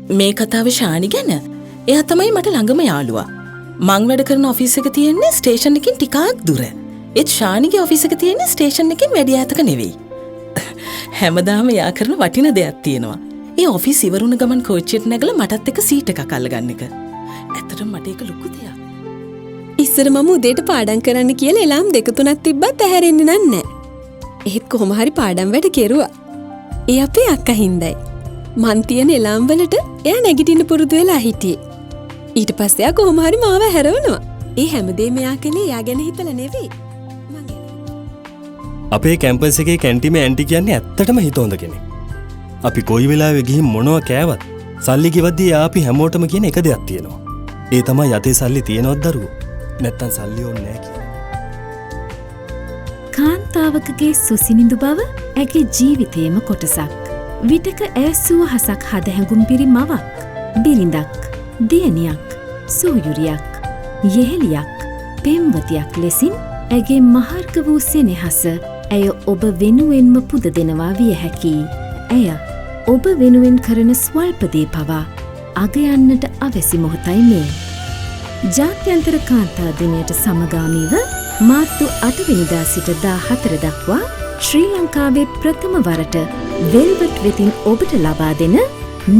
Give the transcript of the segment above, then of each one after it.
මේ කතාව ශානි ගැන. එයා තමයි මට ළඟම යාළුවා. මං වැඩ කරන ඔෆිස් එක තියෙන්නේ ස්ටේෂන් එකකින් ටිකක් දුර. ඒත් ශානිගේ ඔෆිස් එක තියෙන්නේ ස්ටේෂන් එකකින් වැඩි ඈතක නෙවෙයි. හැමදාම එයා කරන වටින දෙයක් තියෙනවා. ඒ ඔෆිස් ඉවරුණ ගමන් කෝච්චියට නැගලා මටත් එක්ක සීට් එකක් අල්ලගන්න එක. ඇත්තටම මට ඒක ලොකු දෙයක්. ඉස්සර මම උදේට පාඩම් කරන්න කියලා එලාම් 2-3ක් තිබ්බත් ඇහැරෙන්නේ නැහැ. එහෙත් කොහොම හරි පාඩම් වැඩ කෙරුවා. ඒ අපේ අක්කා හින්දයි. මන් තියෙන එලාම් වලට එයා නැගිටින්න පුරුදු වෙලා හිටියේ. ඊට පස්සේ එයා කොහොම හරි මාව හැරවනවා. ඒ හැමදේම එයා කලේ එයා ගැන හිතලා නෙවෙයි. අපේ කැම්පස් එකේ කැන්ටිමේ ඇන්ටි කියන්නේ ඇත්තටම හිත හොඳ කෙනෙක්. අපි කොයි වෙලාවෙ ගිහින් මොනවා කෑවත් සල්ලි ගෙවද්දී අපි හැමෝටම කියන එක දෙයක් තියෙනවා. ඒ තමයි යතේ සල්ලි තියෙනවද දරුවෝ? නැත්තම් සල්ලි ඕනේ නැහැ කියන්නේ. කාන්තාවකගේ සුසිනිඳු බව ඇගේ ජීවිතයේම කොටසක්. විටක ඇසුව හසක් හද හැඟුම් පිරි මවක්, බිරිඳක්, දියණියක්, සූයුරියක්, යෙහෙලියක්, පෙම්වතියක් ලෙසින් ඇගේ මහර්ග වූ සෙනෙහස ඇය ඔබ වෙනුවෙන්ම පුද දෙනවා විය හැකියි. ඇය ඔබ වෙනුවෙන් කරන ස්වල්පදේ පවා අගයන්නට අවැසි මොහොතයි මේ. ජාත්‍යන්තර කාන්තා දිනයට සමගාමීව මාර්තු 8 වෙනිදා සිට 14 දක්වා ශ්‍රී ලංකාවේ ප්‍රථම වරට වෙල්වට් වෙතින් ඔබට ලබා දෙන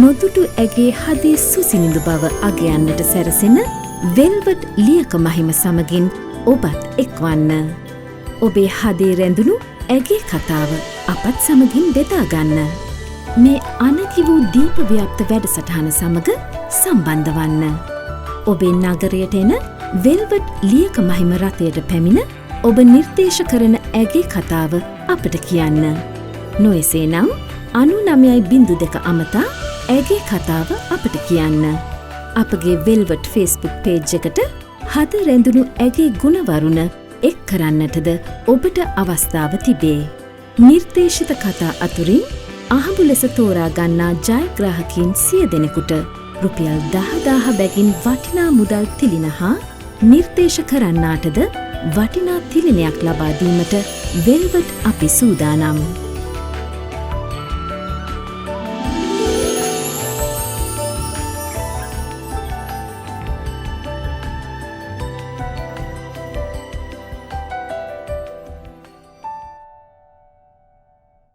නොදුටු ඇගේ හදේ සුසිනිඳු බව අගයන්නට සැරසෙන වෙල්වට් ලියක මහිම සමගින් ඔබත් එක්වන්න. ඔබේ හදේ රැඳුණු ඇගේ කතාව අපත් සමගින් බෙදාගන්න. මේ අනකි වූ දීප ව්‍යාප්ත වැඩසටහන සමග සම්බන්ධ වන්න. ඔබේ නගරයට එන වෙල්වට් ලියක මහිම රථයට පැමිණ ඔබ නිර්දේශ කරන ඇගේ කතාව අපට කියන්න. නොඑසේ නම් 99.2 අමතා ඇගේ කතාව අපට කියන්න. අපගේ වෙල්වට් ෆේස්බුක් පේජ් එකට හද රැඳුණු ඇගේ ගුණවරුණ එක් කරන්නටද ඔබට අවස්ථාව තිබේ. නිර්දේශිත කතා අතුරින් අහඹු ලෙස තෝරා ගන්නා ජයග්‍රාහකයින් 100 දෙනෙකුට රුපියල් 10,000 බැගින් වටිනා මුදල් තිලින හා නිර්දේශ කරන්නාටද වටිනා තිලිනයක් ලබා දීමට වෙල්වට් අපි සූදානම්.